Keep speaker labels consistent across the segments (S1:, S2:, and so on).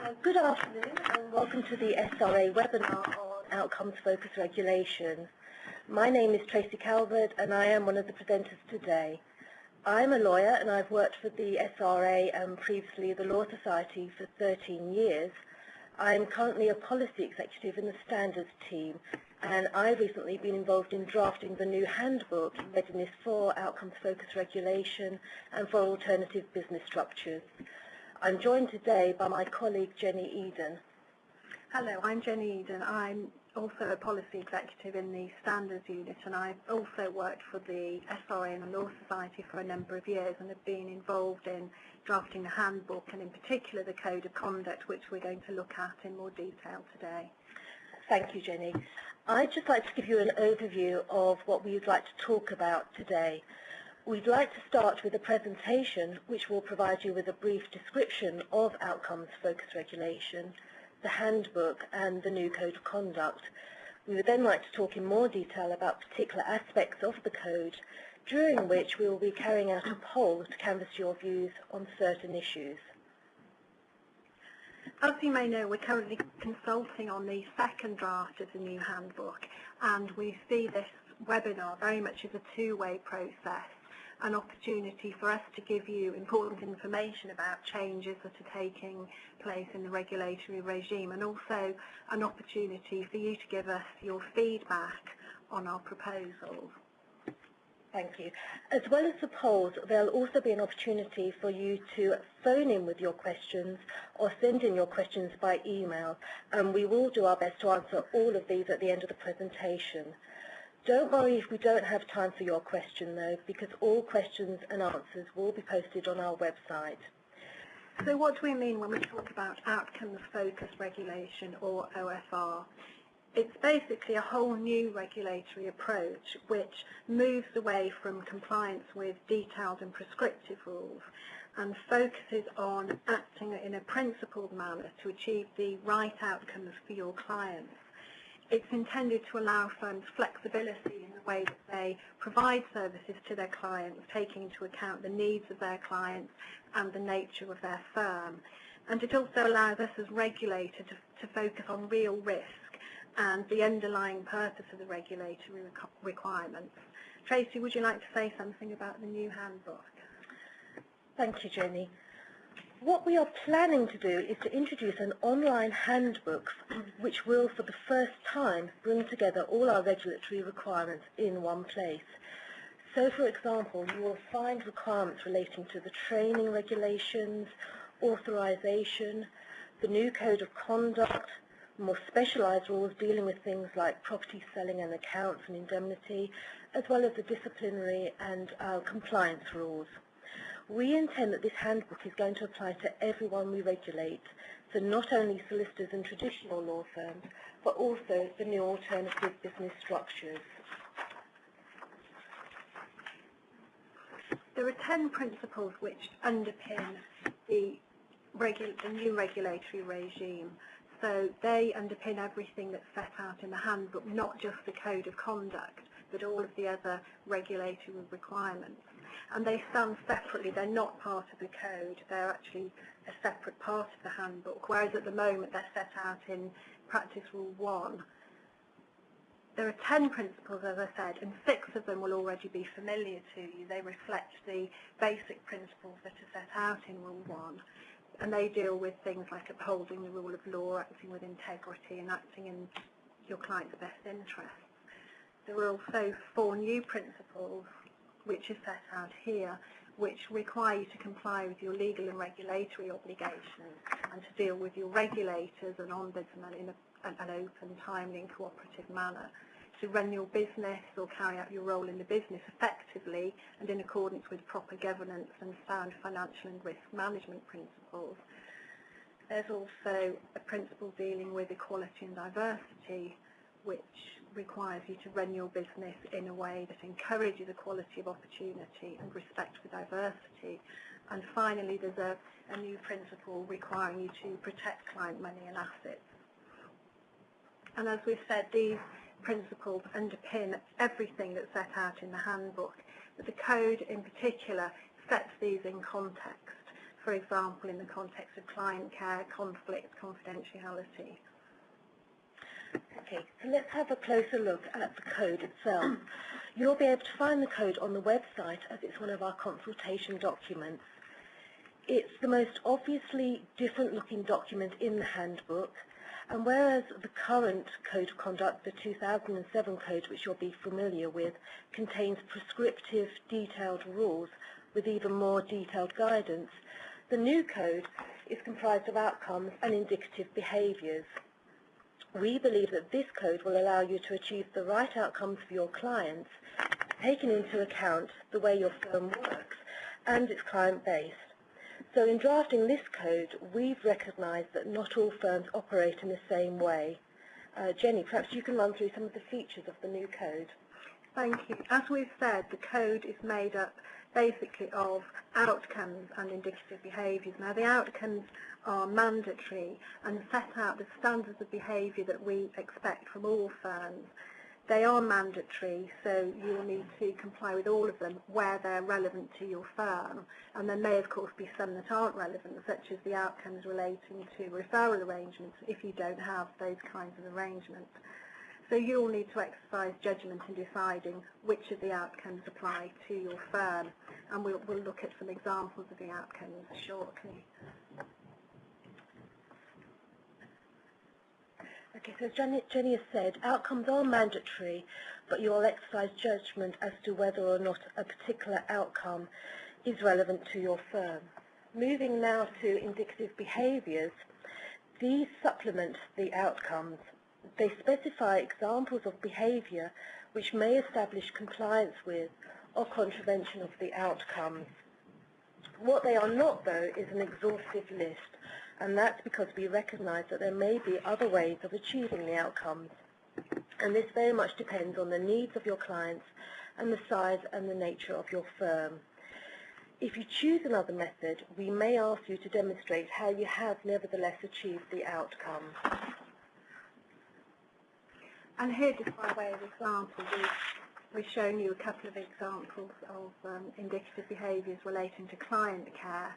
S1: Good afternoon and welcome to the SRA webinar on outcomes-focused regulation. My name is Tracy Calvert and I am one of the presenters today. I'm a lawyer and I've worked for the SRA and previously the Law Society for 13 years. I'm currently a policy executive in the standards team and I've recently been involved in drafting the new handbook in readiness for outcomes-focused regulation and for alternative business structures. I'm joined today by my colleague Jenny Eden.
S2: Hello, I'm Jenny Eden. I'm also a policy executive in the standards unit and I've also worked for the SRA and the Law Society for a number of years and have been involved in drafting the handbook and in particular the Code of Conduct, which we're going to look at in more detail today.
S1: Thank you, Jenny. I'd just like to give you an overview of what we would like to talk about today. We'd like to start with a presentation which will provide you with a brief description of outcomes-focused regulation, the handbook and the new Code of Conduct. We would then like to talk in more detail about particular aspects of the code, during which we will be carrying out a poll to canvass your views on certain issues.
S2: As you may know, we're currently consulting on the second draft of the new handbook and we see this webinar very much as a two-way process. An opportunity for us to give you important information about changes that are taking place in the regulatory regime and also an opportunity for you to give us your feedback on our proposals.
S1: Thank you. As well as the polls, there'll also be an opportunity for you to phone in with your questions or send in your questions by email, and we will do our best to answer all of these at the end of the presentation. Don't worry if we don't have time for your question though, because all questions and answers will be posted on our website.
S2: So what do we mean when we talk about outcomes-focused regulation, or OFR? It's basically a whole new regulatory approach which moves away from compliance with detailed and prescriptive rules and focuses on acting in a principled manner to achieve the right outcomes for your clients. It's intended to allow firms flexibility in the way that they provide services to their clients, taking into account the needs of their clients and the nature of their firm. And it also allows us as regulators to focus on real risk and the underlying purpose of the regulatory requirements. Tracy, would you like to say something about the new handbook?
S1: Thank you, Jenny. What we are planning to do is to introduce an online handbook which will for the first time bring together all our regulatory requirements in one place. So for example, you will find requirements relating to the training regulations, authorisation, the new Code of Conduct, more specialised rules dealing with things like property selling and accounts and indemnity, as well as the disciplinary and compliance rules. We intend that this handbook is going to apply to everyone we regulate, so not only solicitors and traditional law firms, but also the new alternative business structures.
S2: There are 10 principles which underpin the new regulatory regime. So they underpin everything that's set out in the handbook, not just the Code of Conduct, but all of the other regulatory requirements. And they stand separately, they're not part of the code, they're actually a separate part of the handbook, whereas at the moment they're set out in Practice Rule 1. There are 10 principles, as I said, and 6 of them will already be familiar to you. They reflect the basic principles that are set out in Rule 1, and they deal with things like upholding the rule of law, acting with integrity, and acting in your client's best interests. There are also 4 new principles which is set out here, which require you to comply with your legal and regulatory obligations and to deal with your regulators and ombudsman in an open, timely and cooperative manner, to run your business or carry out your role in the business effectively and in accordance with proper governance and sound financial and risk management principles. There's also a principle dealing with equality and diversity, which requires you to run your business in a way that encourages equality of opportunity and respect for diversity. And finally, there's a new principle requiring you to protect client money and assets. And as we've said, these principles underpin everything that's set out in the handbook, but the code in particular sets these in context. for example, in the context of client care, conflict, confidentiality.
S1: Okay, so let's have a closer look at the code itself. You'll be able to find the code on the website as it's one of our consultation documents. It's the most obviously different looking document in the handbook, and whereas the current Code of Conduct, the 2007 code, which you'll be familiar with, contains prescriptive, detailed rules with even more detailed guidance, the new code is comprised of outcomes and indicative behaviours. We believe that this code will allow you to achieve the right outcomes for your clients, taking into account the way your firm works and its client base. So in drafting this code, we've recognised that not all firms operate in the same way. Jenny, perhaps you can run through some of the features of the new code.
S2: Thank you. As we've said, the code is made up basically of outcomes and indicative behaviours. Now, the outcomes are mandatory and set out the standards of behaviour that we expect from all firms. They are mandatory, so you will need to comply with all of them where they're relevant to your firm. And there may, of course, be some that aren't relevant, such as the outcomes relating to referral arrangements, if you don't have those kinds of arrangements. So you'll need to exercise judgment in deciding which of the outcomes apply to your firm. And we'll look at some examples of the outcomes shortly.
S1: Okay, so as Jenny has said, outcomes are mandatory, but you will exercise judgment as to whether or not a particular outcome is relevant to your firm. Moving now to indicative behaviours, these supplement the outcomes. They specify examples of behaviour which may establish compliance with or contravention of the outcomes. What they are not, though, is an exhaustive list, and that's because we recognise that there may be other ways of achieving the outcomes, and this very much depends on the needs of your clients and the size and the nature of your firm. If you choose another method, we may ask you to demonstrate how you have nevertheless achieved the outcome.
S2: And here, just by way of example, we've shown you a couple of examples of indicative behaviours relating to client care.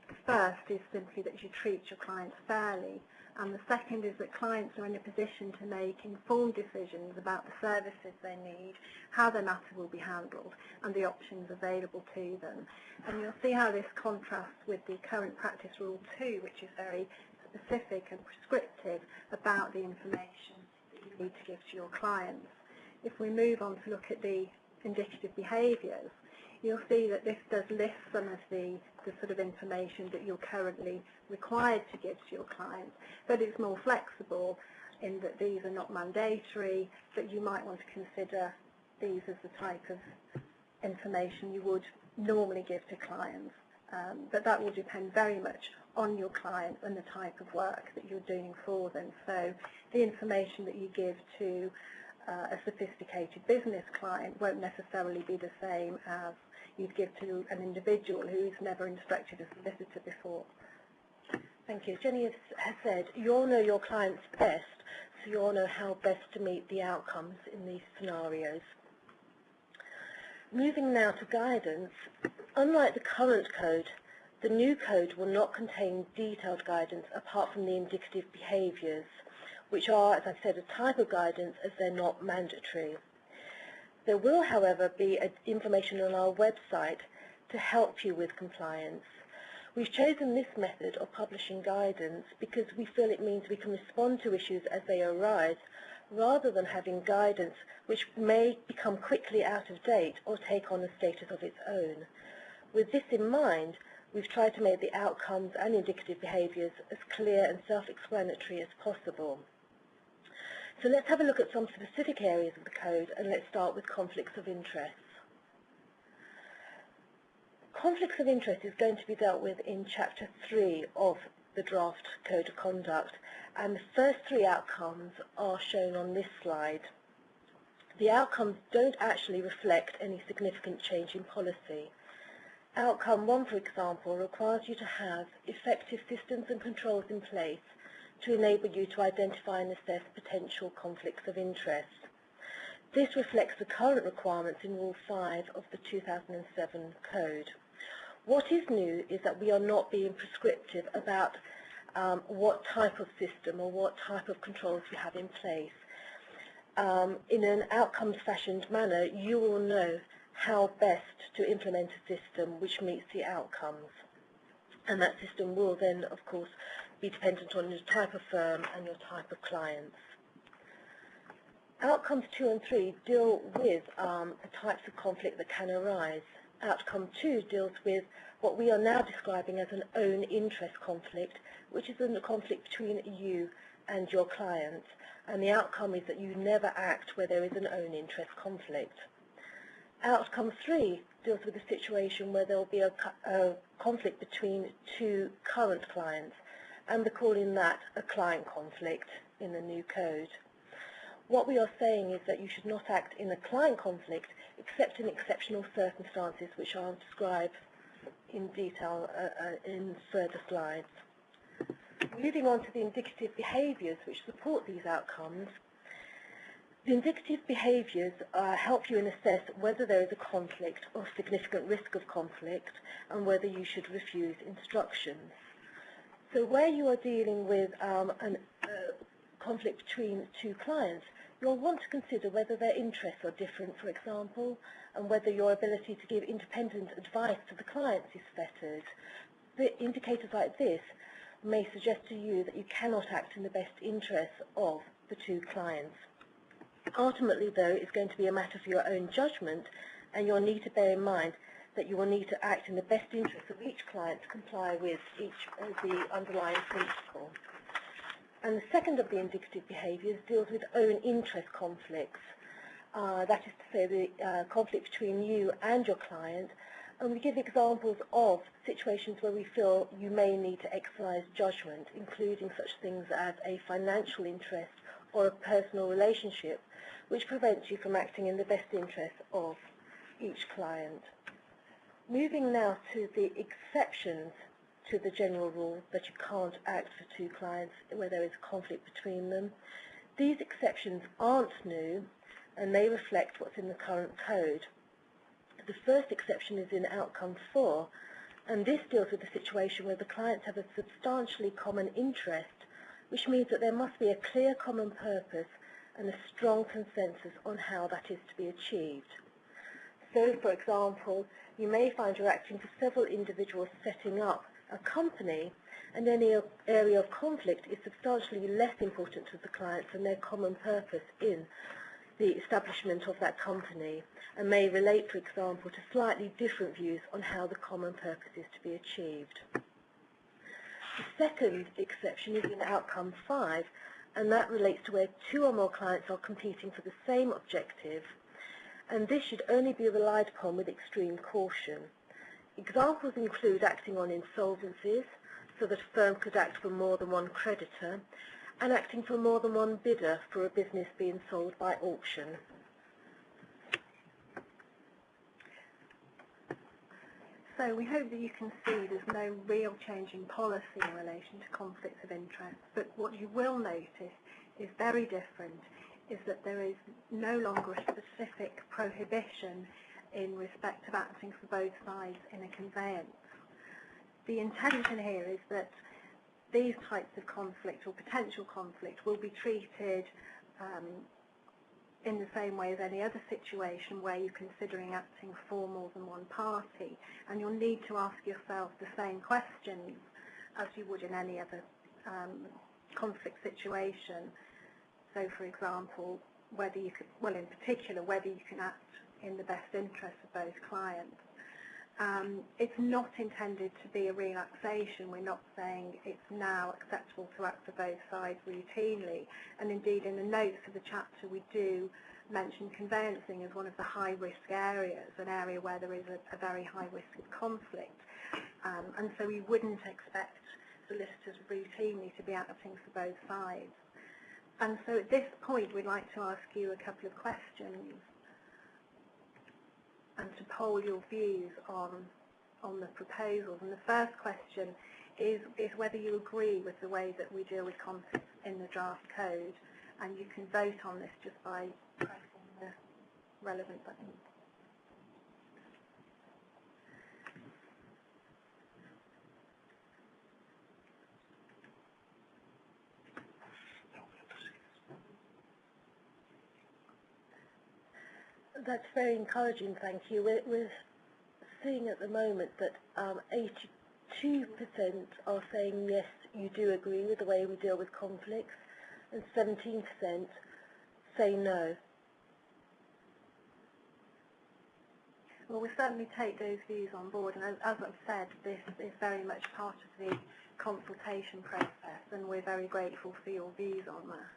S2: The first is simply that you treat your clients fairly, and the second is that clients are in a position to make informed decisions about the services they need, how their matter will be handled, and the options available to them. And you'll see how this contrasts with the current practice rule 2, which is very specific and prescriptive about the information that you need to give to your clients. If we move on to look at the indicative behaviours, you'll see that this does list some of the sort of information that you're currently required to give to your clients, but it's more flexible in that these are not mandatory, that you might want to consider these as the type of information you would normally give to clients. But that will depend very much on your client and the type of work that you're doing for them. So the information that you give to a sophisticated business client won't necessarily be the same as you'd give to an individual who's never instructed a solicitor before.
S1: Thank you. Jenny has said, you all know your clients best, so you all know how best to meet the outcomes in these scenarios. Moving now to guidance, unlike the current code, the new code will not contain detailed guidance apart from the indicative behaviours, which are, as I've said, a type of guidance as they're not mandatory. There will, however, be information on our website to help you with compliance. We've chosen this method of publishing guidance because we feel it means we can respond to issues as they arise, rather than having guidance which may become quickly out of date or take on a status of its own. With this in mind, we've tried to make the outcomes and indicative behaviours as clear and self-explanatory as possible. So let's have a look at some specific areas of the code, and let's start with conflicts of interest. Conflicts of interest is going to be dealt with in Chapter 3 of the draft Code of Conduct, and the first three outcomes are shown on this slide. The outcomes don't actually reflect any significant change in policy. Outcome 1, for example, requires you to have effective systems and controls in place to enable you to identify and assess potential conflicts of interest. This reflects the current requirements in Rule 5 of the 2007 Code. What is new is that we are not being prescriptive about what type of system or what type of controls you have in place. In an outcomes-fashioned manner, you will know how best to implement a system which meets the outcomes. And that system will then, of course, be dependent on your type of firm and your type of clients. Outcomes 2 and 3 deal with the types of conflict that can arise. Outcome 2 deals with what we are now describing as an own interest conflict, which is a conflict between you and your client. And the outcome is that you never act where there is an own interest conflict. Outcome 3 deals with a situation where there will be a conflict between two current clients, and we're calling that a client conflict in the new code. What we are saying is that you should not act in a client conflict except in exceptional circumstances, which I'll describe in detail in further slides. Moving on to the indicative behaviours which support these outcomes. The indicative behaviours help you in assess whether there is a conflict or significant risk of conflict and whether you should refuse instructions. So where you are dealing with a conflict between two clients, you'll want to consider whether their interests are different, for example, and whether your ability to give independent advice to the clients is fettered. The indicators like this may suggest to you that you cannot act in the best interests of the two clients. Ultimately, though, it's going to be a matter for your own judgment, and you'll need to bear in mind that you will need to act in the best interests of each client to comply with each of the underlying principle. And the second of the indicative behaviours deals with own interest conflicts. That is to say, the conflict between you and your client. And we give examples of situations where we feel you may need to exercise judgment, including such things as a financial interest or a personal relationship, which prevents you from acting in the best interests of each client. Moving now to the exceptions to the general rule that you can't act for two clients where there is a conflict between them. These exceptions aren't new, and they reflect what's in the current code. The first exception is in outcome 4, and this deals with the situation where the clients have a substantially common interest, which means that there must be a clear common purpose and a strong consensus on how that is to be achieved. So, for example, you may find you're acting for several individuals setting up a company, and any area of conflict is substantially less important to the clients than their common purpose in the establishment of that company, and may relate, for example, to slightly different views on how the common purpose is to be achieved. The second exception is in outcome 5, and that relates to where two or more clients are competing for the same objective, and this should only be relied upon with extreme caution. Examples include acting on insolvencies, so that a firm could act for more than one creditor, and acting for more than one bidder for a business being sold by auction.
S2: So we hope that you can see there's no real change in policy in relation to conflicts of interest, but what you will notice is very different, is that there is no longer a specific prohibition in respect of acting for both sides in a conveyance. The intention here is that these types of conflict or potential conflict will be treated in the same way as any other situation where you're considering acting for more than one party, and you'll need to ask yourself the same questions as you would in any other conflict situation. So, for example, whether you could, well, in particular, whether you can act in the best interest of both clients. It's not intended to be a relaxation. We're not saying it's now acceptable to act for both sides routinely, and indeed in the notes of the chapter we do mention conveyancing as one of the high-risk areas, an area where there is a very high risk of conflict, and so we wouldn't expect solicitors routinely to be acting for both sides. And so at this point we'd like to ask you a couple of questions and to poll your views on the proposals. And the first question is whether you agree with the way that we deal with conflicts in the draft code, and you can vote on this just by pressing the relevant button.
S1: That's very encouraging, thank you. We're seeing at the moment that 82% are saying yes, you do agree with the way we deal with conflicts, and 17% say no.
S2: Well, we certainly take those views on board, and as I've said, this is very much part of the consultation process, and we're very grateful for your views on that.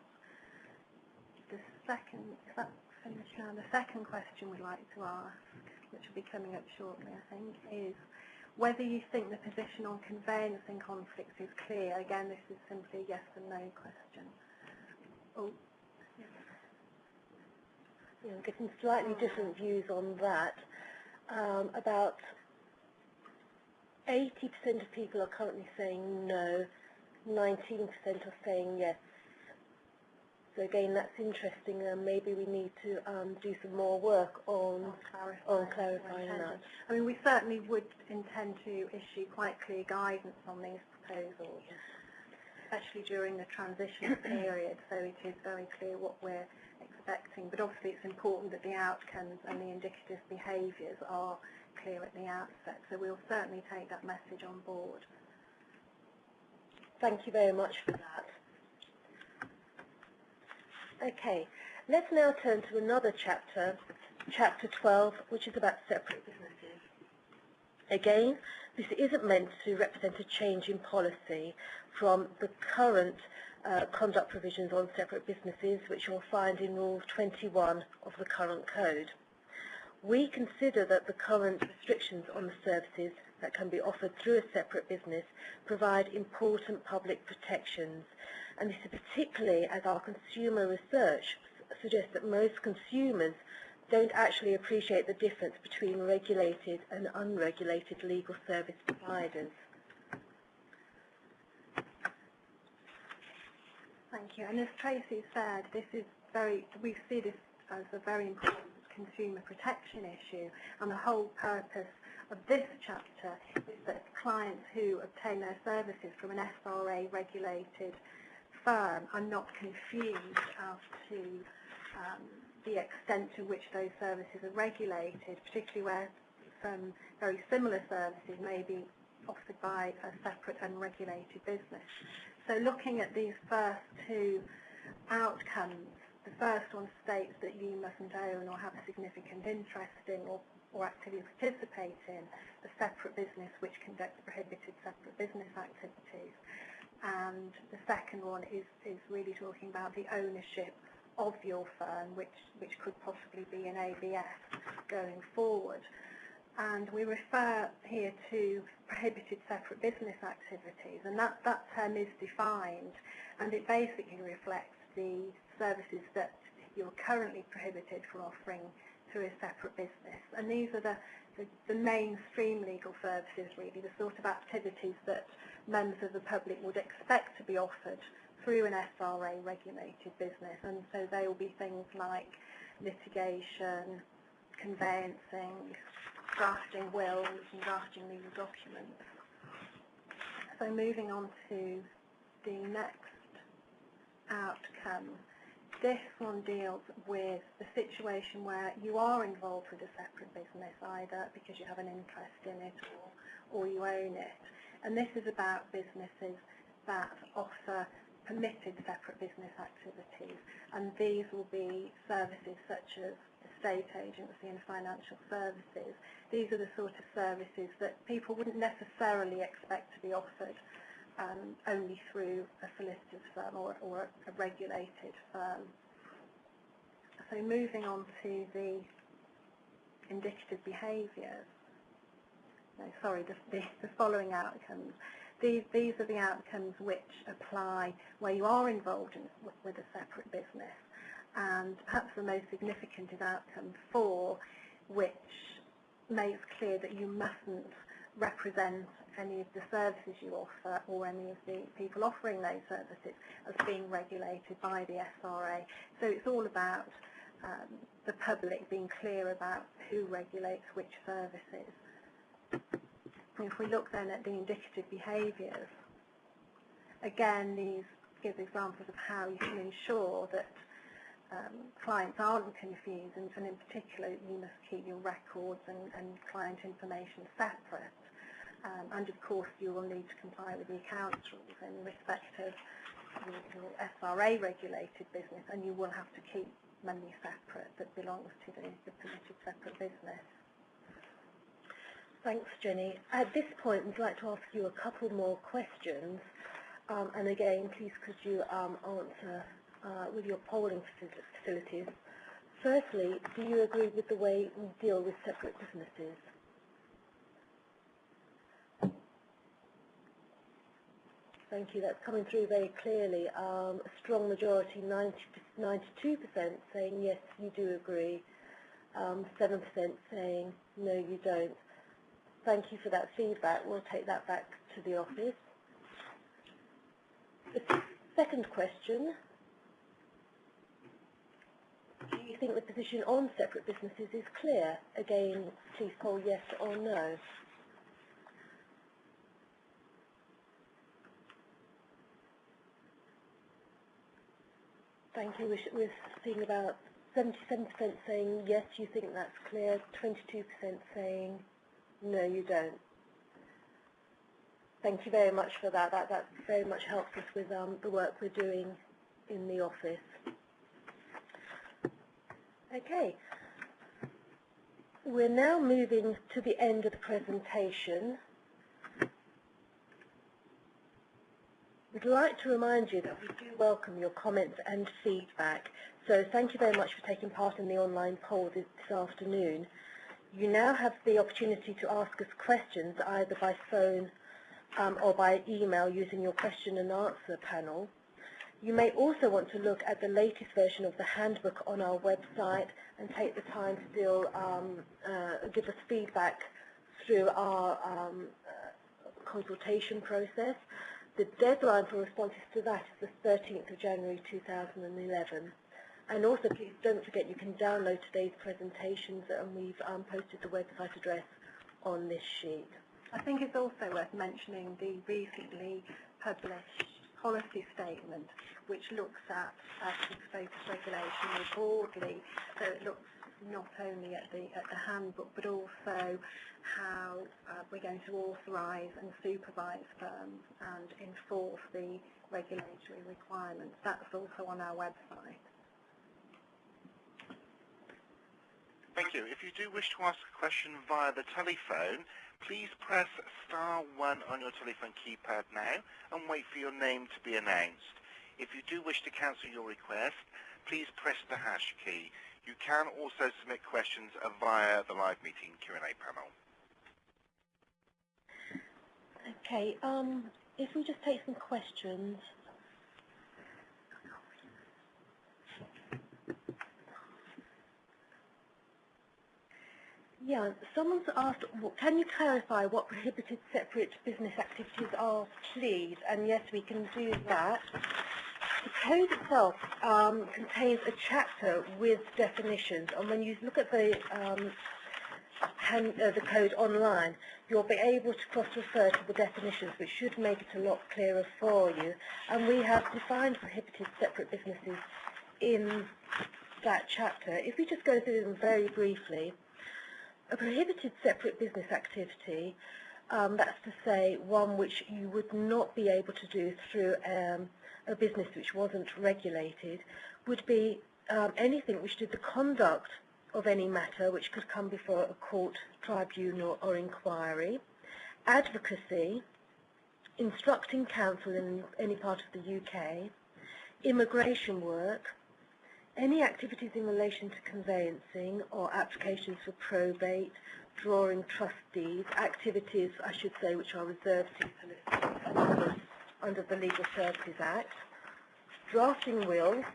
S2: The second, is that finished now? The second question we'd like to ask, which will be coming up shortly, I think, is whether you think the position on conveyancing conflicts is clear. Again, this is simply a yes and no question. Oh.
S1: Yeah, I'm getting slightly different views on that. About 80% of people are currently saying no, 19% are saying yes. So again, that's interesting, and maybe we need to do some more work on clarifying that.
S2: I mean, we certainly would intend to issue quite clear guidance on these proposals, especially during the transition period, so it is very clear what we're expecting. But obviously it's important that the outcomes and the indicative behaviours are clear at the outset, so we'll certainly take that message on board.
S1: Thank you very much for that. Okay, let's now turn to another chapter, chapter 12, which is about separate businesses. Again, this isn't meant to represent a change in policy from the current conduct provisions on separate businesses, which you'll find in Rule 21 of the current code. We consider that the current restrictions on the services that can be offered through a separate business provide important public protections, and this is particularly as our consumer research suggests that most consumers don't actually appreciate the difference between regulated and unregulated legal service providers.
S2: Thank you. And as Tracy said, we see this as a very important consumer protection issue, and the whole purpose of this chapter is that clients who obtain their services from an SRA regulated firm are not confused as to the extent to which those services are regulated, particularly where some very similar services may be offered by a separate unregulated business. So looking at these first two outcomes, the first one states that you mustn't own or have a significant interest in or actively participate in a separate business which conducts prohibited separate business activities. And the second one is really talking about the ownership of your firm, which could possibly be an ABS going forward. And we refer here to prohibited separate business activities, and that term is defined, and it basically reflects the services that you're currently prohibited from offering through a separate business. And these are the mainstream legal services, really, the sort of activities that members of the public would expect to be offered through an SRA regulated business. And so they will be things like litigation, conveyancing, drafting wills and drafting legal documents. So moving on to the next outcome. This one deals with the situation where you are involved with a separate business, either because you have an interest in it or you own it. And this is about businesses that offer permitted separate business activities, and these will be services such as estate agency and financial services. These are the sort of services that people wouldn't necessarily expect to be offered only through a solicitor's firm or a regulated firm. So moving on to the indicative behaviours. No, sorry, the following outcomes. These are the outcomes which apply where you are involved with a separate business, and perhaps the most significant is outcome 4, which makes clear that you mustn't represent any of the services you offer or any of the people offering those services as being regulated by the SRA. So it's all about the public being clear about who regulates which services. And if we look then at the indicative behaviours, again these give examples of how you can ensure that clients aren't confused, and in particular you must keep your records and client information separate. And of course you will need to comply with the accounts rules in respect of your SRA regulated business, and you will have to keep money separate that belongs to the permitted separate business.
S1: Thanks, Jenny. At this point, we'd like to ask you a couple more questions. And again, please could you answer with your polling facilities. Firstly, do you agree with the way we deal with separate businesses? Thank you. That's coming through very clearly. A strong majority, 92% saying yes, you do agree. 7% saying no, you don't. Thank you for that feedback. We'll take that back to the office. The second question, do you think the position on separate businesses is clear? Again, please poll yes or no. Thank you. We're seeing about 77% saying yes, you think that's clear, 22% saying no, you don't. Thank you very much for that. That very much helps us with the work we're doing in the office. Okay. We're now moving to the end of the presentation. We'd like to remind you that we do welcome your comments and feedback. So thank you very much for taking part in the online poll this afternoon. You now have the opportunity to ask us questions either by phone or by email using your question and answer panel. You may also want to look at the latest version of the handbook on our website and take the time to still give us feedback through our consultation process. The deadline for responses to that is the 13th of January 2011. And also, please don't forget you can download today's presentations, and we've posted the website address on this sheet.
S2: I think it's also worth mentioning the recently published policy statement, which looks at focus regulation more broadly. So it looks not only at the handbook, but also how we're going to authorise and supervise firms and enforce the regulatory requirements. That's also on our website.
S3: Thank you. If you do wish to ask a question via the telephone, please press *1 on your telephone keypad now and wait for your name to be announced. If you do wish to cancel your request, please press the # key. You can also submit questions via the live meeting Q&A panel.
S1: Okay, if we just take some questions. Yeah, someone's asked, can you clarify what prohibited separate business activities are, please? And yes, we can do that. The code itself contains a chapter with definitions, and when you look at the code online, you'll be able to cross-refer to the definitions, which should make it a lot clearer for you. And we have defined prohibited separate businesses in that chapter. If we just go through them very briefly, a prohibited separate business activity, that's to say one which you would not be able to do through a business which wasn't regulated, would be anything which did the conduct of any matter which could come before a court, tribunal or inquiry, advocacy, instructing counsel in any part of the UK, immigration work, any activities in relation to conveyancing or applications for probate, drawing trust deeds, activities, I should say, which are reserved to solicitors under the Legal Services Act, drafting wills,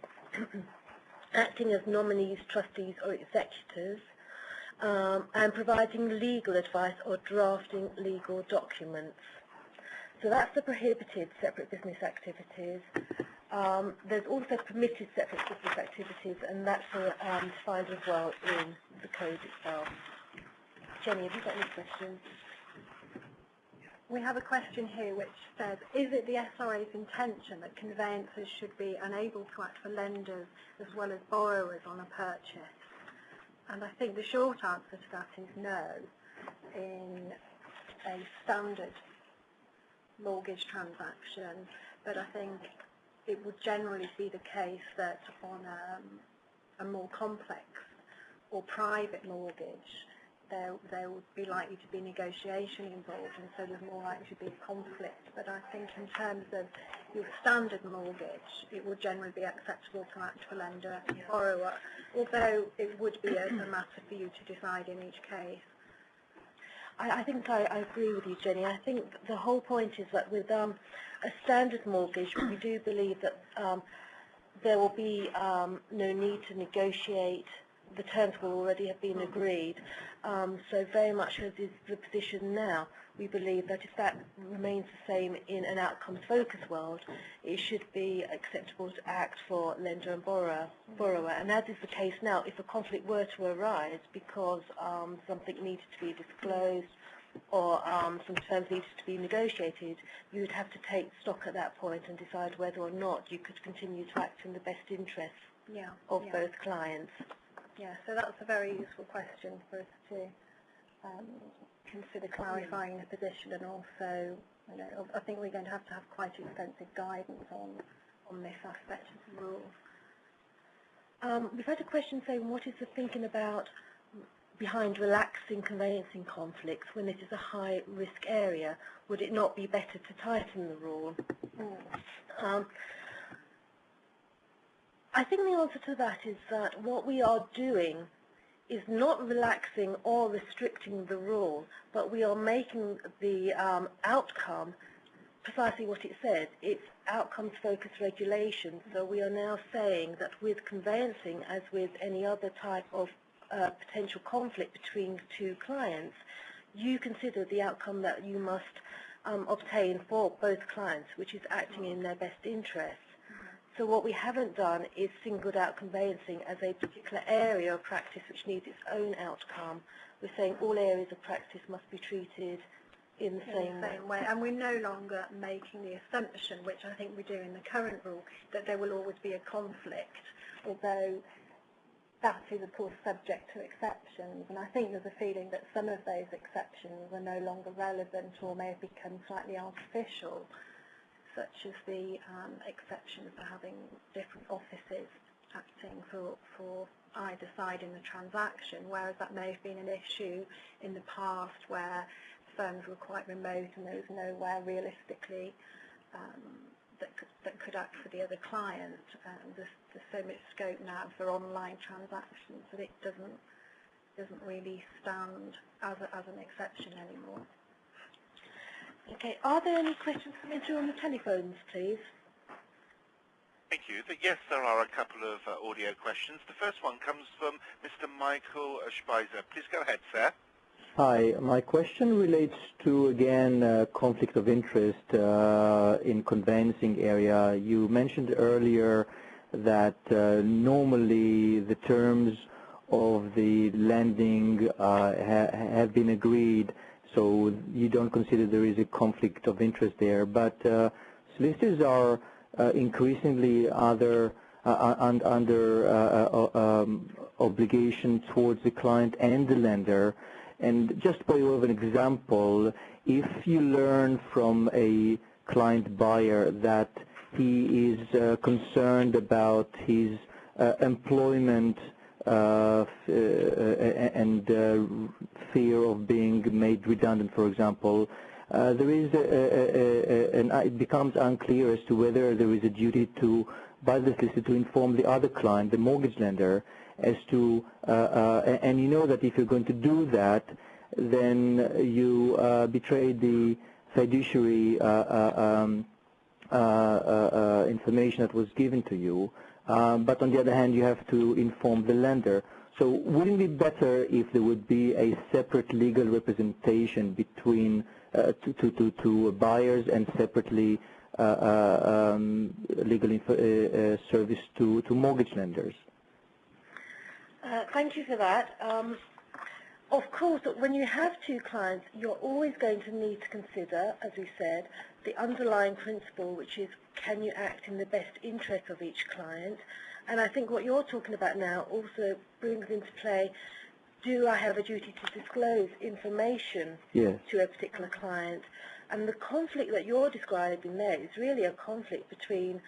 S1: acting as nominees, trustees or executors, and providing legal advice or drafting legal documents. So that's the prohibited separate business activities. There's also permitted separate business activities, and that's defined as well in the code itself. Jenny, have you got any questions?
S2: We have a question here which says, is it the SRA's intention that conveyancers should be unable to act for lenders as well as borrowers on a purchase? And I think the short answer to that is no. In a standard mortgage transaction, but I think it would generally be the case that on a more complex or private mortgage, there would be likely to be negotiation involved, and so there's more likely to be a conflict. But I think in terms of your standard mortgage, it would generally be acceptable to act for lender and borrower, although it would be a matter for you to decide in each case.
S1: I think I agree with you, Jenny. I think the whole point is that with a standard mortgage, we do believe that there will be no need to negotiate. The terms will already have been agreed. So very much as is the position now, we believe that if that remains the same in an outcomes-focused world, it should be acceptable to act for lender and borrower. And as is the case now, if a conflict were to arise because something needed to be disclosed or some terms needed to be negotiated, you would have to take stock at that point and decide whether or not you could continue to act in the best interests of both clients.
S2: Yeah, so that's a very useful question for us to consider clarifying the position, and also, you know, I think we're going to have quite extensive guidance on this aspect of the rules.
S1: We've had a question saying, what is the thinking about behind relaxing conveyancing conflicts when it is a high-risk area? Would it not be better to tighten the rule? I think the answer to that is that what we are doing is not relaxing or restricting the rule, but we are making the outcome precisely what it says. It's outcomes-focused regulation. So we are now saying that with conveyancing, as with any other type of potential conflict between two clients, you consider the outcome that you must obtain for both clients, which is acting in their best interests. So what we haven't done is singled out conveyancing as a particular area of practice which needs its own outcome. We're saying all areas of practice must be treated in the same way.
S2: And we're no longer making the assumption, which I think we do in the current rule, that there will always be a conflict, although that is of course subject to exceptions. And I think there's a feeling that some of those exceptions are no longer relevant or may have become slightly artificial, such as the exception for having different offices acting for either side in the transaction, whereas that may have been an issue in the past where firms were quite remote and there was nowhere realistically that could act for the other client. There's so much scope now for online transactions that it doesn't really stand as an exception anymore.
S1: Okay, are there any questions coming through on the telephones, please?
S3: Thank you. Yes, there are a couple of audio questions. The first one comes from Mr. Michael Speiser. Please go ahead, sir.
S4: Hi, my question relates to, again, conflict of interest in conveyancing area. You mentioned earlier that normally the terms of the lending have been agreed, so you don't consider there is a conflict of interest there. But solicitors are increasingly under obligation towards the client and the lender. And just by way of an example, if you learn from a client buyer that he is concerned about his employment and fear of being made redundant, for example, there is it becomes unclear as to whether there is a duty by the solicitor to inform the other client, the mortgage lender, as to and you know that if you're going to do that, then you betray the fiduciary information that was given to you. But on the other hand, you have to inform the lender. So wouldn't it be better if there would be a separate legal representation between to buyers and separately legal service to mortgage lenders?
S1: Thank you for that. Of course, when you have two clients, you're always going to need to consider, as we said, the underlying principle, which is can you act in the best interest of each client? And I think what you're talking about now also brings into play, do I have a duty to disclose information to a particular client? And the conflict that you're describing there is really a conflict between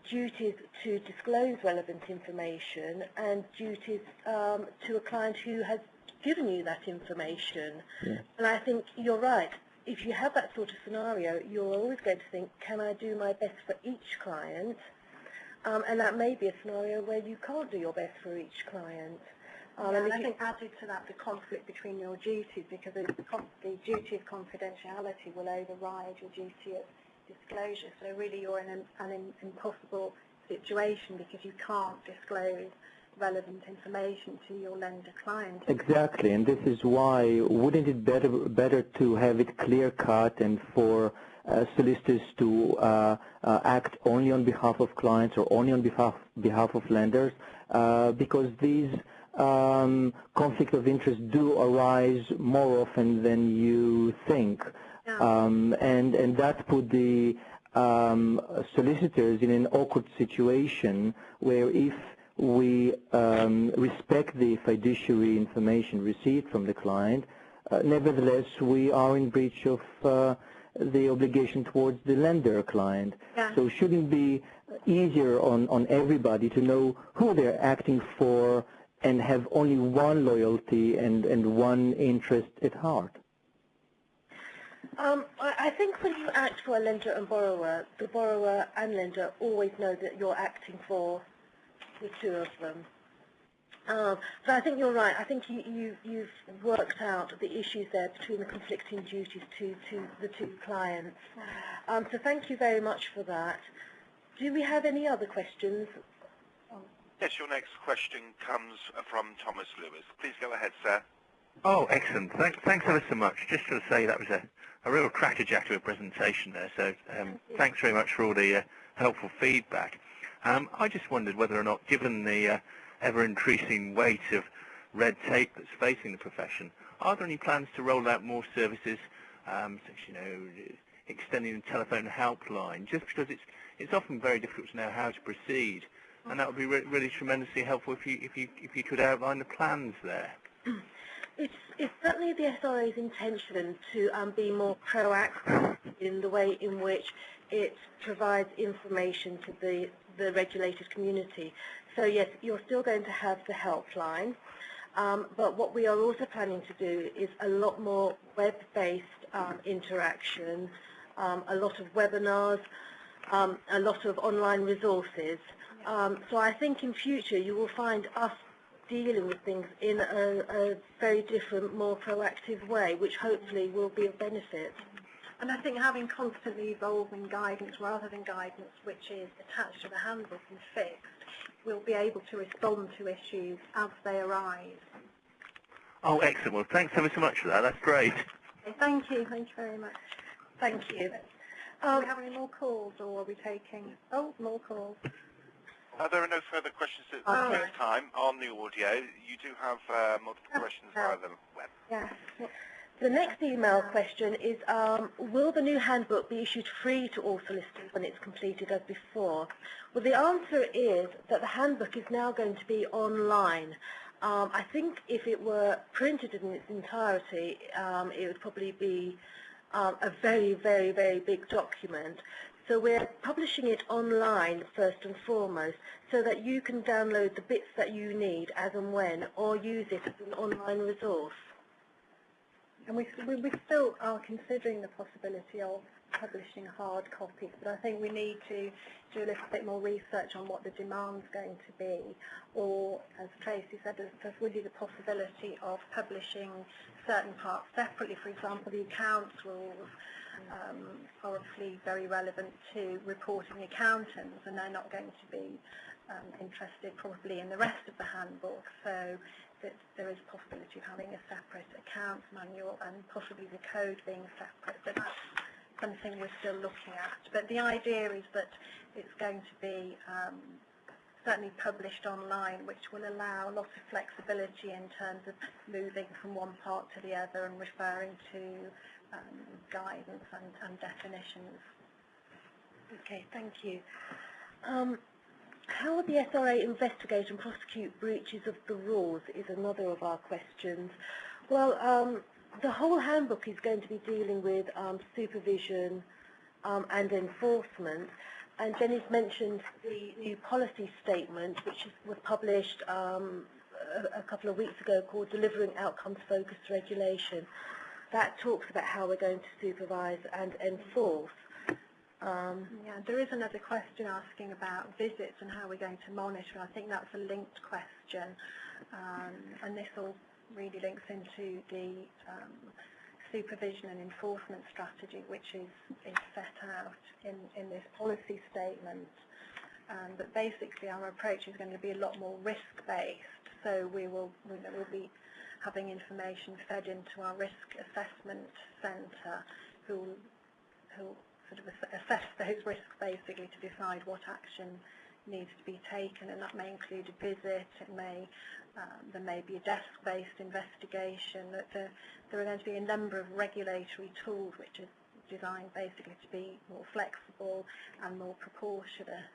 S1: duties to disclose relevant information and duties to a client who has given you that information. And I think you're right. If you have that sort of scenario, you're always going to think, can I do my best for each client? And that may be a scenario where you can't do your best for each client.
S2: And I think added to that, the conflict between your duties, because the duty of confidentiality will override your duty of disclosure. So really you're in an impossible situation because you can't disclose relevant information to your lender client.
S4: Exactly, and this is why wouldn't it better to have it clear cut and for solicitors to act only on behalf of clients or only on behalf of lenders, because these conflict of interest do arise more often than you think. And that put the solicitors in an awkward situation where if we respect the fiduciary information received from the client, nevertheless we are in breach of the obligation towards the lender client. So it shouldn't be easier on everybody to know who they're acting for and have only one loyalty and one interest at heart.
S1: I think when you act for a lender and borrower, the borrower and lender always know that you're acting for the two of them. But I think you're right. I think you've worked out the issues there between the conflicting duties to the two clients. So thank you very much for that. Do we have any other questions?
S3: Yes, your next question comes from Thomas Lewis. Please go ahead, sir.
S5: Oh, excellent. Thanks ever so much. Just to say that was a real crackerjack of a presentation there, so thanks very much for all the helpful feedback. I just wondered whether or not, given the ever-increasing weight of red tape that's facing the profession, are there any plans to roll out more services, such, extending the telephone helpline, just because it's often very difficult to know how to proceed, and that would be really tremendously helpful if you could outline the plans there.
S1: It's certainly the SRA's intention to be more proactive in the way in which it provides information to the regulated community. So yes, you're still going to have the helpline, but what we are also planning to do is a lot more web-based interaction, a lot of webinars, a lot of online resources. So I think in future you will find us dealing with things in a very different, more proactive way, which hopefully will be of benefit.
S2: And I think having constantly evolving guidance rather than guidance which is attached to the handbook and fixed, we'll be able to respond to issues as they arise.
S5: Oh, excellent. Well, thanks ever so much for that. That's great.
S2: Okay, thank you very much.
S1: Thank you.
S2: Do we have any more calls, or are we taking... Oh, more calls.
S3: There are no further questions at this time on the audio. You do have multiple questions via the web.
S2: Yes.
S1: The next email question is, will the new handbook be issued free to all solicitors when it's completed as before? Well, the answer is that the handbook is now going to be online. I think if it were printed in its entirety, it would probably be a very, very, very big document. So we're publishing it online first and foremost, so that you can download the bits that you need as and when, or use it as an online resource.
S2: And we still are considering the possibility of publishing hard copies, but I think we need to do a little bit more research on what the demand's going to be, or, as Tracy said, there's really the possibility of publishing certain parts separately. For example, the accounts rules are obviously very relevant to reporting accountants, and they're not going to be interested probably in the rest of the handbook, so that there is a possibility of having a separate accounts manual and possibly the code being separate, but that's something we're still looking at. But the idea is that it's going to be certainly published online, which will allow a lot of flexibility in terms of moving from one part to the other and referring to guidance and definitions.
S1: Okay, thank you. How will the SRA investigate and prosecute breaches of the rules is another of our questions. Well, the whole handbook is going to be dealing with supervision and enforcement, and Jenny's mentioned the new policy statement, which was published a couple of weeks ago, called Delivering Outcomes-Focused Regulation. That talks about how we're going to supervise and enforce.
S2: Yeah, there is another question asking about visits and how we're going to monitor. I think that's a linked question, and this all really links into the supervision and enforcement strategy, which is set out in this policy statement. But basically, our approach is going to be a lot more risk-based. So we'll be having information fed into our risk assessment centre, who sort of assess those risks basically to decide what action needs to be taken, and that may include a visit. There may be a desk-based investigation. There are going to be a number of regulatory tools which are designed basically to be more flexible and more proportionate.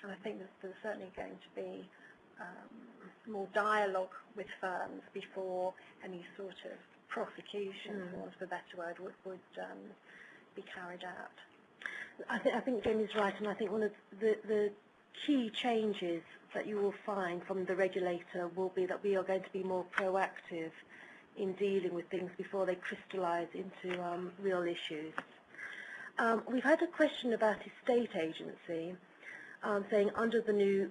S2: And I think there's certainly going to be more dialogue with firms before any sort of prosecution, for want of a better word, would be carried out.
S1: I think Jamie's right, and I think one of the key changes that you will find from the regulator will be that we are going to be more proactive in dealing with things before they crystallise into real issues. We've had a question about estate agency, saying under the new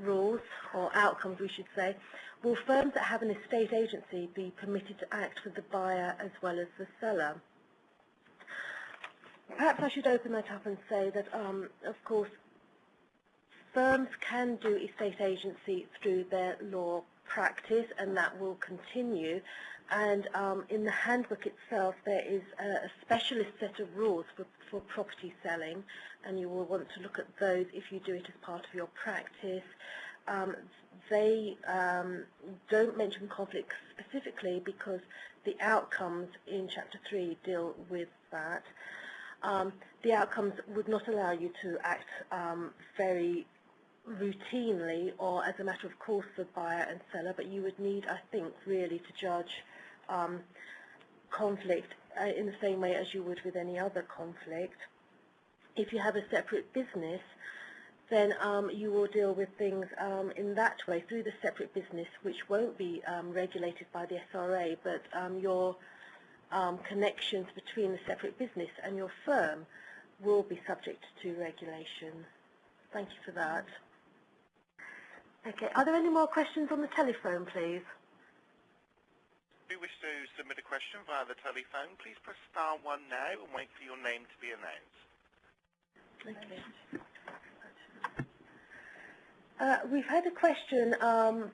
S1: rules, or outcomes we should say, will firms that have an estate agency be permitted to act for the buyer as well as the seller? Perhaps I should open that up and say that, of course, firms can do estate agency through their law practice, and that will continue. And in the handbook itself, there is a specialist set of rules for property selling, and you will want to look at those if you do it as part of your practice. They don't mention conflict specifically because the outcomes in Chapter 3 deal with that. The outcomes would not allow you to act very routinely or as a matter of course for buyer and seller, but you would need, I think, really to judge conflict in the same way as you would with any other conflict. If you have a separate business, then you will deal with things in that way through the separate business, which won't be regulated by the SRA, but your connections between the separate business and your firm will be subject to regulation. Thank you for that. Okay, are there any more questions on the telephone, please?
S3: If you wish to submit a question via the telephone, please press *1 now and wait for your name to be announced.
S1: Okay. We've had a question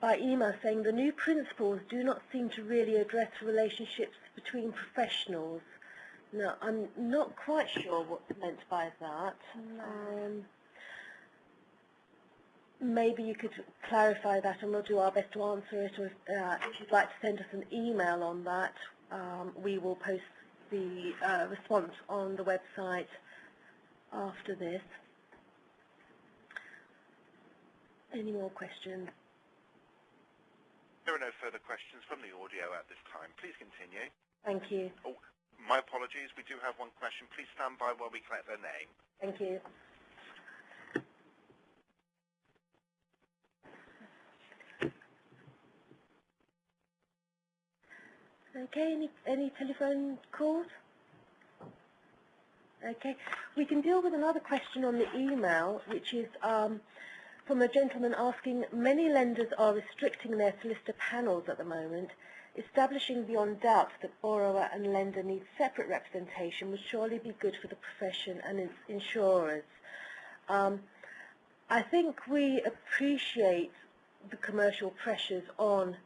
S1: by email saying the new principles do not seem to really address relationships between professionals. Now, I'm not quite sure what's meant by that. No. Maybe you could clarify that, and we'll do our best to answer it, or if you'd like to send us an email on that, we will post the response on the website after this. Any more questions?
S3: There are no further questions from the audio at this time. Please continue.
S1: Thank you.
S3: Oh, my apologies. We do have one question. Please stand by while we collect their name.
S1: Thank you. Okay, any telephone calls? Okay, we can deal with another question on the email, which is from a gentleman asking, many lenders are restricting their solicitor panels at the moment. Establishing beyond doubt that borrower and lender need separate representation would surely be good for the profession and its insurers. I think we appreciate the commercial pressures on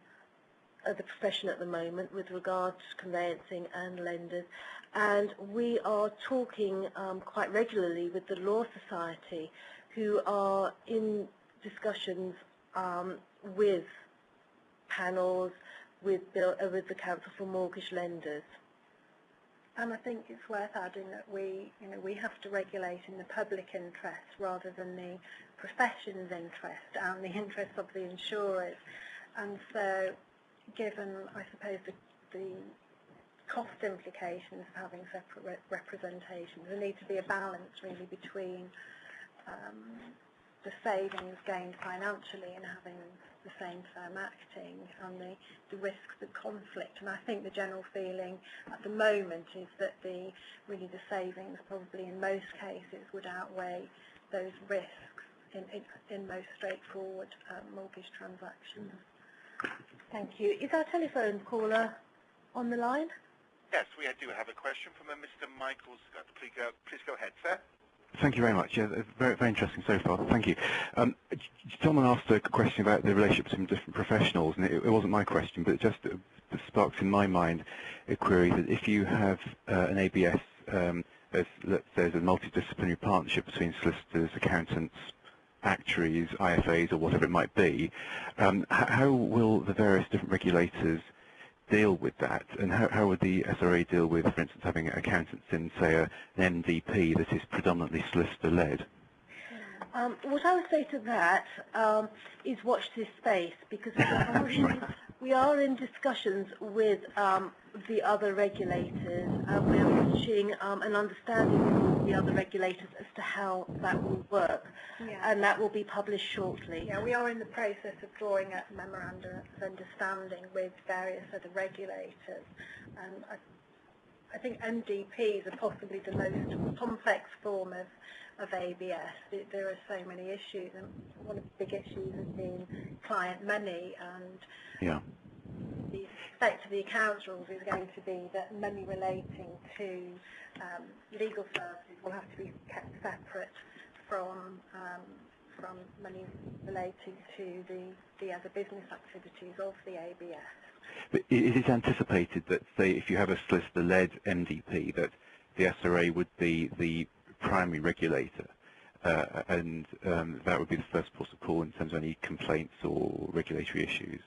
S1: the profession at the moment with regard to conveyancing and lenders, and we are talking quite regularly with the Law Society, who are in discussions with panels, with the Council for Mortgage Lenders.
S2: And I think it's worth adding that we have to regulate in the public interest rather than the profession's interest and the interests of the insurers. And so, given, I suppose, the cost implications of having separate representation, there needs to be a balance really between the savings gained financially and having the same firm acting and the risks of conflict. And I think the general feeling at the moment is that the savings probably in most cases would outweigh those risks in most straightforward mortgage transactions.
S1: Thank you. Is our telephone caller on the line?
S3: Yes, we do have a question from a Mr. Michael Scott. Please go ahead, sir.
S6: Thank you very much. Yeah, it's very, very interesting so far. Thank you. Someone asked a question about the relationship between different professionals, and it wasn't my question, but it just sparks in my mind a query that if you have an ABS, let's say there's a multidisciplinary partnership between solicitors, accountants, actuaries, IFAs, or whatever it might be, how will the various different regulators deal with that, and how would the SRA deal with, for instance, having accountants in, say, an MDP that is predominantly solicitor-led?
S1: What I would say to that is watch this space, because we are in discussions with the other regulators, and we're reaching an understanding with the other regulators as to how that will work, and that will be published shortly.
S2: Yeah, we are in the process of drawing up memoranda of understanding with various other regulators. I think MDPs are possibly the most complex form of ABS. There are so many issues, and one of the big issues has been client money, and the effect of the accounts rules is going to be that money relating to legal services will have to be kept separate from money relating to the other business activities of the ABS.
S6: But is it anticipated that, say, if you have a solicitor-led MDP, that the SRA would be the primary regulator, and that would be the first port of call in terms of any complaints or regulatory issues?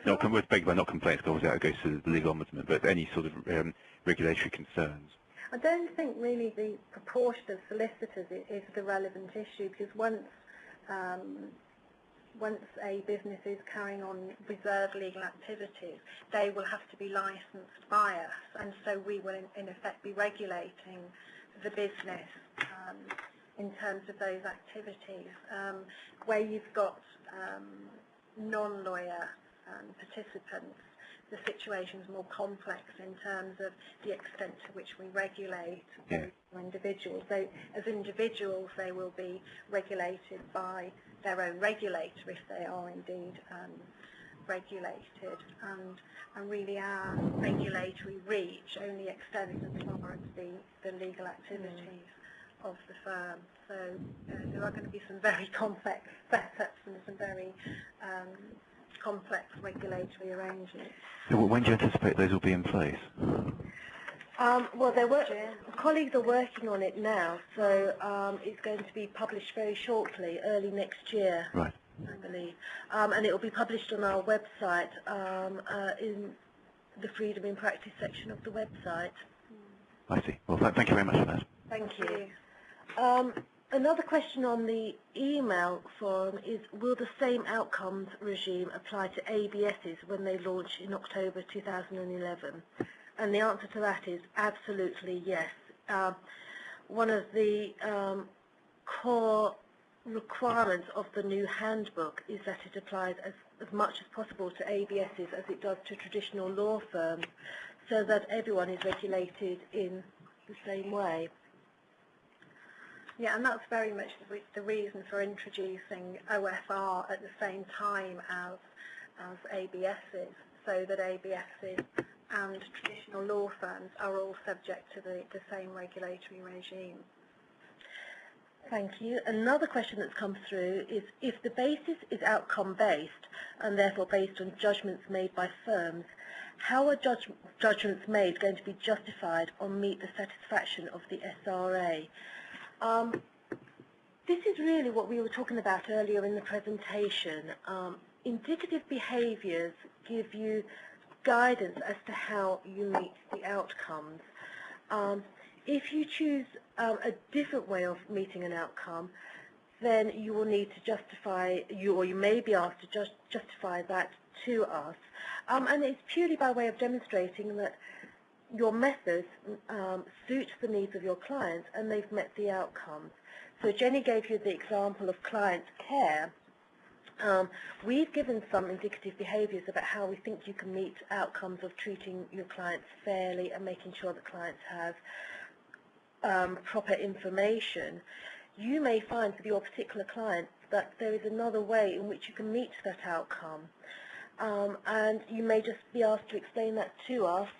S6: Not complaints, because obviously that goes to the legal ombudsman, but any sort of regulatory concerns.
S2: I don't think really the proportion of solicitors is the relevant issue, because once a business is carrying on reserved legal activities, they will have to be licensed by us, and so we will in effect be regulating the business in terms of those activities. Where you've got non-lawyer participants, the situation is more complex in terms of the extent to which we regulate individuals. So as individuals, they will be regulated by their own regulator if they are indeed regulated, and really our regulatory reach only extends as far as the legal activities of the firm. So there are going to be some very complex setups and some very complex regulatory arrangements.
S6: So when do you anticipate those will be in place?
S1: Well, colleagues are working on it now, so it's going to be published very shortly, early next year,
S6: right,
S1: I believe. And it will be published on our website, in the Freedom in Practice section of the website.
S6: I see. Well, thank you very much for that.
S1: Thank you. Another question on the email forum is, will the same outcomes regime apply to ABSs when they launch in October 2011? And the answer to that is absolutely yes. One of the core requirements of the new handbook is that it applies as much as possible to ABSs as it does to traditional law firms, so that everyone is regulated in the same way.
S2: Yeah, and that's very much the reason for introducing OFR at the same time as ABSs, so that ABSs and traditional law firms are all subject to the same regulatory regime.
S1: Thank you. Another question that's come through is, if the basis is outcome-based and therefore based on judgments made by firms, how are judgments made going to be justified or meet the satisfaction of the SRA? This is really what we were talking about earlier in the presentation. Indicative behaviours give you guidance as to how you meet the outcomes. If you choose a different way of meeting an outcome, then you will need to justify, or you may be asked to justify that to us. And it's purely by way of demonstrating that your methods suit the needs of your clients and they've met the outcomes. So Jenny gave you the example of client care. We've given some indicative behaviours about how we think you can meet outcomes of treating your clients fairly and making sure that clients have proper information. You may find for your particular client that there is another way in which you can meet that outcome, and you may just be asked to explain that to us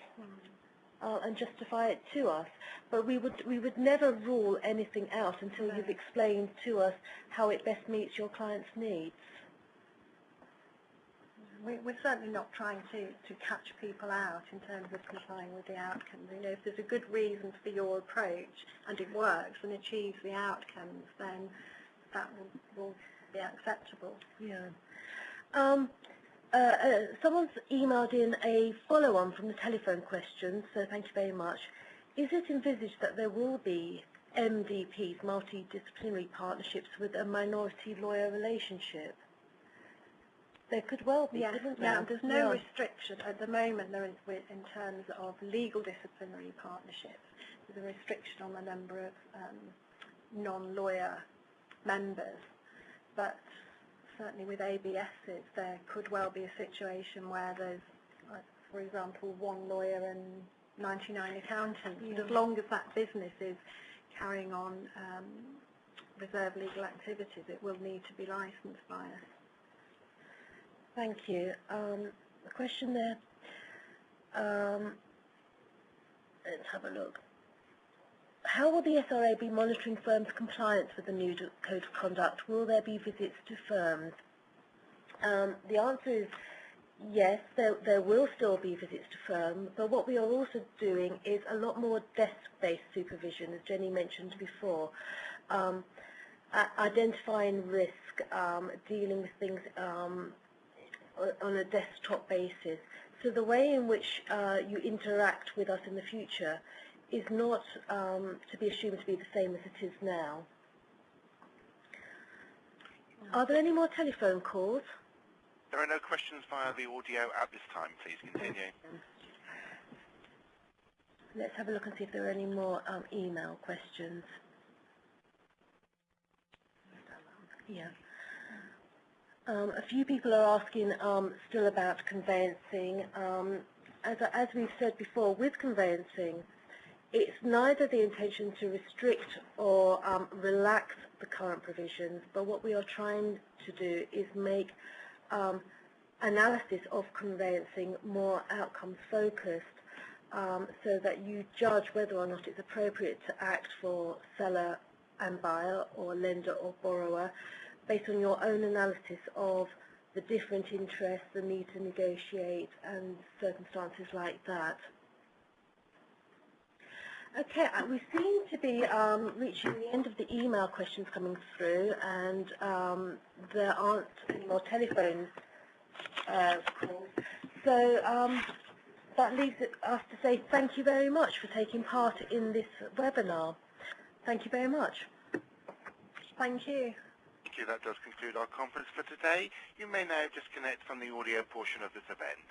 S1: and justify it to us. But we would never rule anything out until you've explained to us how it best meets your client's needs.
S2: We're certainly not trying to catch people out in terms of complying with the outcomes. You know, if there's a good reason for your approach and it works and achieves the outcomes, then that will be acceptable.
S1: Yeah. Someone's emailed in a follow-on from the telephone question, so thank you very much. Is it envisaged that there will be MDPs, multidisciplinary partnerships, with a minority lawyer relationship? There could well be, couldn't there?
S2: Yeah, there's no restriction at the moment. There is, in terms of legal disciplinary partnerships, there's a restriction on the number of non-lawyer members, but certainly with ABSs there could well be a situation where there's, for example, one lawyer and 99 accountants. Yeah. As long as that business is carrying on reserve legal activities, it will need to be licensed by us.
S1: Thank you. A question there. Let's have a look. How will the SRA be monitoring firms' compliance with the new Code of Conduct? Will there be visits to firms? The answer is yes, there will still be visits to firms, but what we are also doing is a lot more desk-based supervision, as Jenny mentioned before. Identifying risk, dealing with things on a desktop basis. So the way in which you interact with us in the future is not to be assumed to be the same as it is now. Are there any more telephone calls?
S3: There are no questions via the audio at this time. Please continue.
S1: Let's have a look and see if there are any more email questions. Yeah. A few people are asking still about conveyancing. As we've said before, with conveyancing, it's neither the intention to restrict or relax the current provisions, but what we are trying to do is make analysis of conveyancing more outcomes focused, so that you judge whether or not it's appropriate to act for seller and buyer, or lender or borrower, based on your own analysis of the different interests, the need to negotiate, and circumstances like that. Okay, we seem to be reaching the end of the email questions coming through, and there aren't any more telephone calls. So that leaves us to say thank you very much for taking part in this webinar. Thank you very much.
S2: Thank you.
S3: Thank you. That does conclude our conference for today. You may now disconnect from the audio portion of this event.